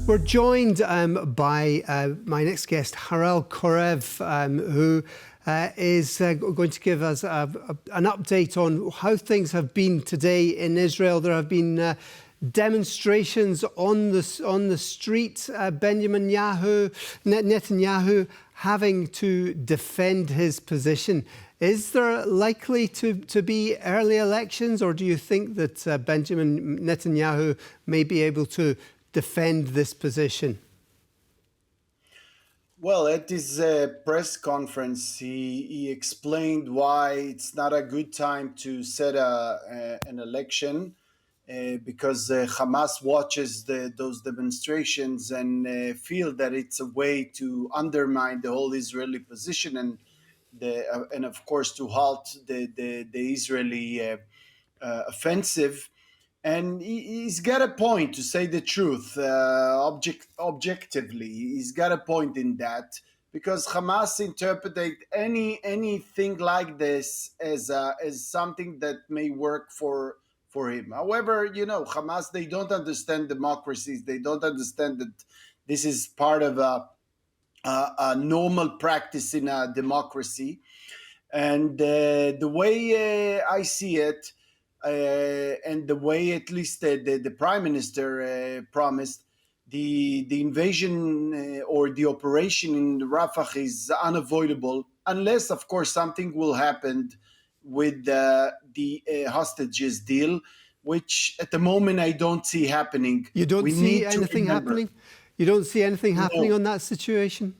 We're joined by my next guest, Harel Chorev, who is going to give us an update on how things have been today in Israel. There have been demonstrations on the street. Netanyahu having to defend his position. Is there likely to be early elections, or do you think that Benjamin Netanyahu may be able to defend this position? Well, at his press conference, he explained why it's not a good time to set an election because Hamas watches those demonstrations and feel that it's a way to undermine the whole Israeli position and of course to halt the Israeli offensive. And he's got a point, to say the truth. Objectively, he's got a point in that, because Hamas interpreted anything like this as something that may work for him. However, Hamas, they don't understand democracies. They don't understand that this is part of a normal practice in a democracy. And the way I see it, and the way at least the prime minister promised, the invasion or the operation in Rafah is unavoidable, unless, of course, something will happen with the hostages deal, which at the moment I don't see happening. You don't see anything happening? You don't see anything happening on that situation?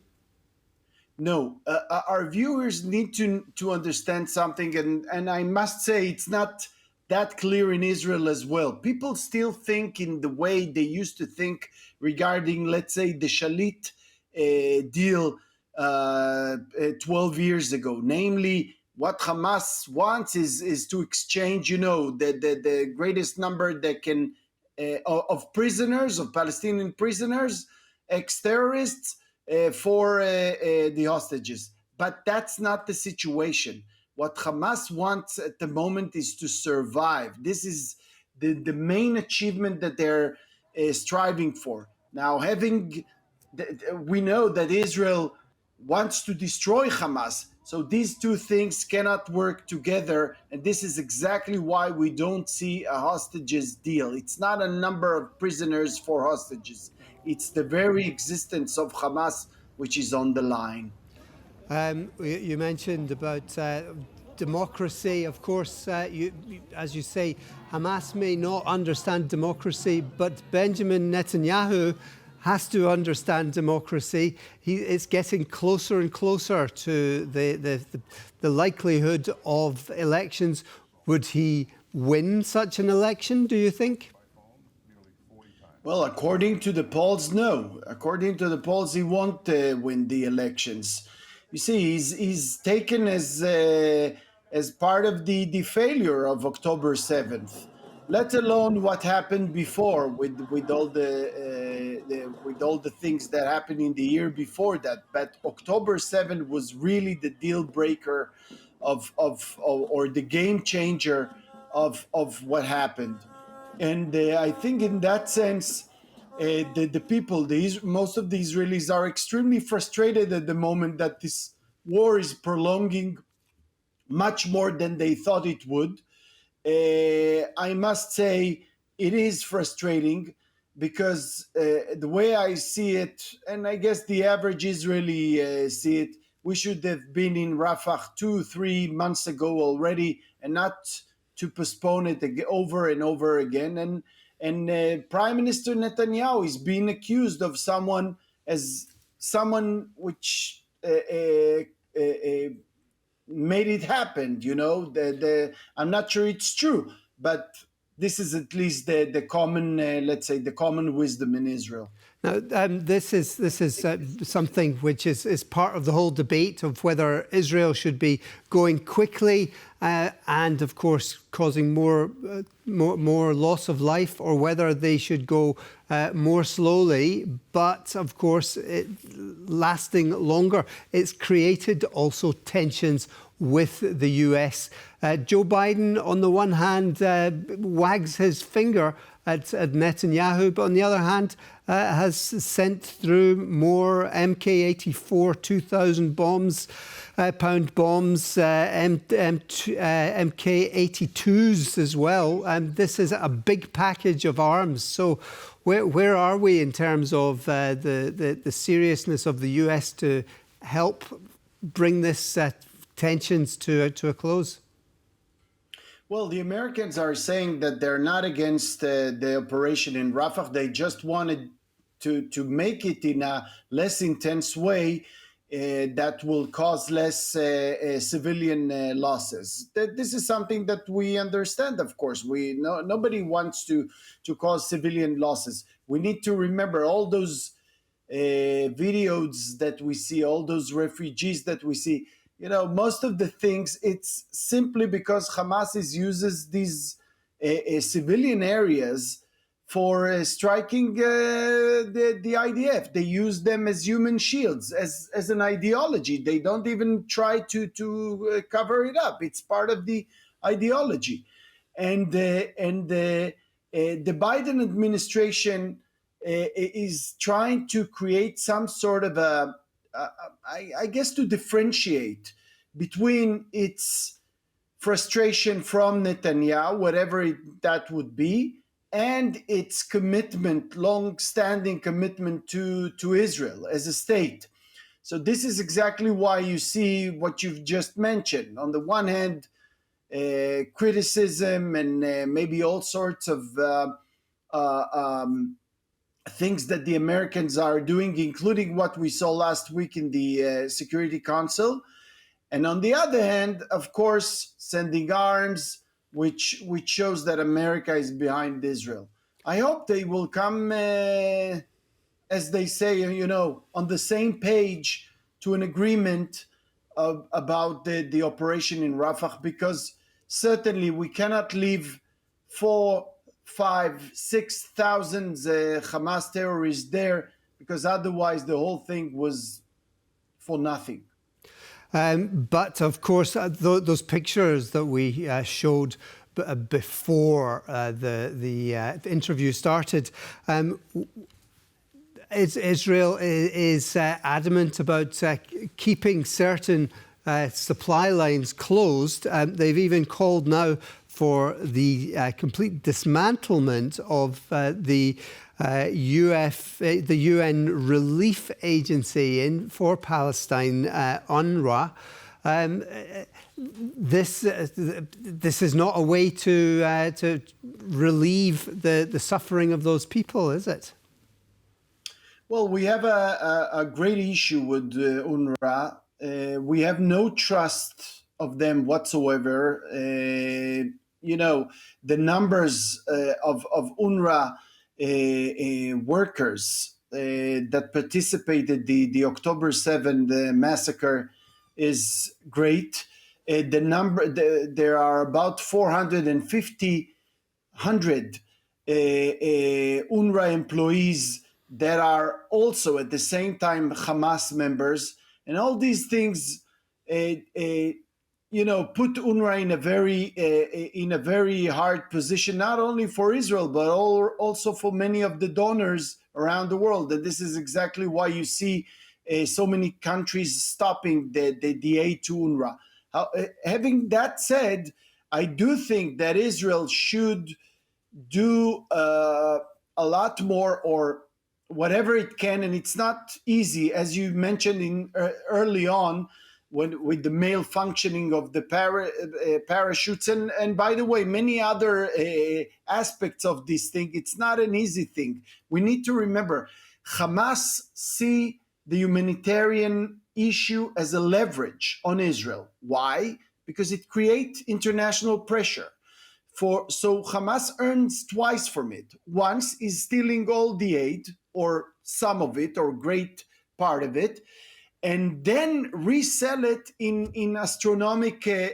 No, our viewers need to understand something, and I must say it's not that clear in Israel as well. People still think in the way they used to think regarding, let's say, the Shalit deal 12 years ago. Namely, what Hamas wants is to exchange, the greatest number that can of prisoners, of Palestinian prisoners, ex-terrorists, for the hostages. But that's not the situation. What Hamas wants at the moment is to survive. This is the main achievement that they're striving for. Now, we know that Israel wants to destroy Hamas. So these two things cannot work together. And this is exactly why we don't see a hostages deal. It's not a number of prisoners for hostages. It's the very existence of Hamas which is on the line. You mentioned about democracy. Of course, as you say, Hamas may not understand democracy, but Benjamin Netanyahu has to understand democracy. It's getting closer and closer to the likelihood of elections. Would he win such an election, do you think? Well, according to the polls, no. According to the polls, he won't win the elections. You see, he's taken as part of the failure of October 7th, let alone what happened before with all the things that happened in the year before that. But October 7th was really the deal breaker or the game changer of what happened. And I think in that sense, the people, most of the Israelis are extremely frustrated at the moment that this war is prolonging much more than they thought it would. I must say it is frustrating because the way I see it, and I guess the average Israeli see it, we should have been in Rafah 2-3 months ago already, and not to postpone it over and over again. And Prime Minister Netanyahu is being accused of someone which made it happen. I'm not sure it's true, but this is at least the common, let's say, the common wisdom in Israel. Now, this is something which is part of the whole debate of whether Israel should be going quickly and, of course, causing more loss of life, or whether they should go more slowly, but, of course, lasting longer. It's created also tensions with the US. Joe Biden, on the one hand, wags his finger at Netanyahu, but on the other hand, has sent through more MK-84 2,000 bombs, pound bombs, MK-82s as well. This is a big package of arms. So where are we in terms of the seriousness of the US to help bring this tensions to a close? Well, the Americans are saying that they're not against the operation in Rafah. They just wanted to make it in a less intense way that will cause less civilian losses. This is something that we understand, of course. Nobody wants to cause civilian losses. We need to remember all those videos that we see, all those refugees that we see. Most of the things, it's simply because Hamas uses these civilian areas for striking the IDF. They use them as human shields, as an ideology. They don't even try to cover it up. It's part of the ideology. And the Biden administration is trying to create some sort of I guess, to differentiate between its frustration from Netanyahu, whatever that would be, and its commitment, long-standing commitment to Israel as a state. So this is exactly why you see what you've just mentioned. On the one hand, criticism and maybe all sorts of things that the Americans are doing, including what we saw last week in the Security Council. And on the other hand, of course, sending arms, which shows that America is behind Israel. I hope they will come, as they say, on the same page to an agreement about the operation in Rafah, because certainly we cannot leave 4,000-6,000 Hamas terrorists there, because otherwise the whole thing was for nothing. But of course, those pictures that we showed before the interview started, Israel is adamant about keeping certain supply lines closed. They've even called now for the complete dismantlement of the UN Relief Agency for Palestine, UNRWA. This is not a way to relieve the suffering of those people, is it? Well, we have a great issue with UNRWA. We have no trust of them whatsoever. The numbers of UNRWA workers that participated the October 7th massacre is great. There are about 450 UNRWA employees that are also at the same time Hamas members, and all these things put UNRWA in a very hard position, not only for Israel, but also for many of the donors around the world. And this is exactly why you see so many countries stopping the aid to UNRWA. Having that said, I do think that Israel should do a lot more, or whatever it can, and it's not easy, as you mentioned early on, with the malfunctioning of the parachutes, and by the way, many other aspects of this thing. It's not an easy thing. We need to remember, Hamas see the humanitarian issue as a leverage on Israel. Why? Because it creates international pressure. So Hamas earns twice from it. Once is stealing all the aid, or some of it, or great part of it, and then resell it in astronomical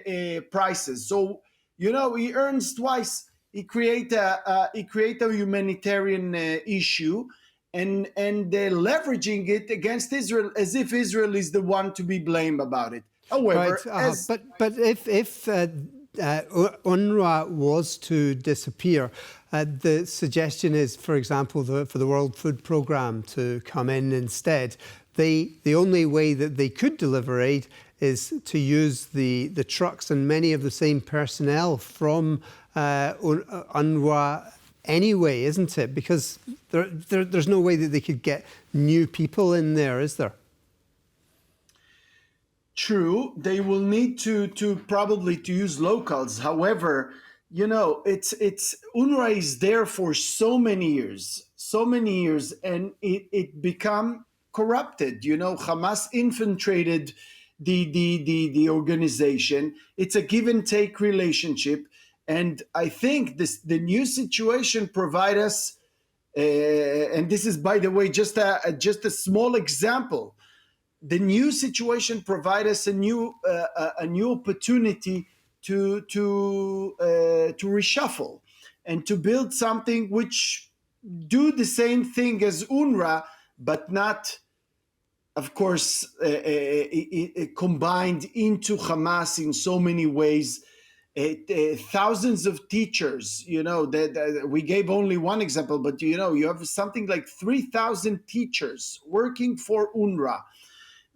prices. So he earns twice. He create a humanitarian issue, and they're leveraging it against Israel as if Israel is the one to be blamed about it. However, right, but if UNRWA was to disappear, the suggestion is, for example, for the World Food Programme to come in instead. The only way that they could deliver aid is to use the trucks and many of the same personnel from UNRWA anyway, isn't it? Because there's no way that they could get new people in there, is there? True, they will need to probably to use locals. However, you know, it's UNRWA is there for so many years, and it become corrupted. You know, Hamas infiltrated the organization. It's a give and take relationship, and I think the new situation provide us. And this is, by the way, just a small example. The new situation provides us a new opportunity to reshuffle and to build something which do the same thing as UNRWA, but not, of course, combined into Hamas in so many ways. Thousands of teachers, you know, that we gave only one example, but you know, you have something like 3,000 teachers working for UNRWA.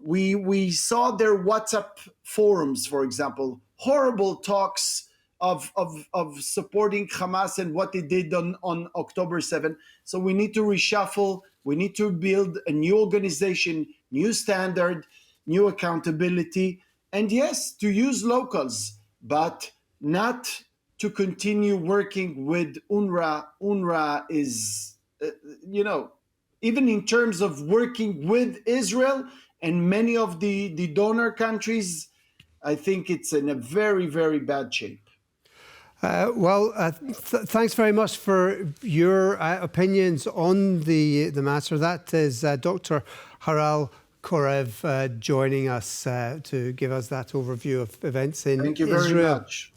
We saw their WhatsApp forums, for example, horrible talks of supporting Hamas and what they did on October 7th. So we need to reshuffle. We need to build a new organization, new standard, new accountability, and yes, to use locals, but not to continue working with UNRWA. UNRWA is, you know, even in terms of working with Israel and many of the donor countries, I think it's in a very, very bad shape. Thanks very much for your opinions on the matter. That is Dr. Harel Chorev joining us to give us that overview of events in Israel. Thank you very much.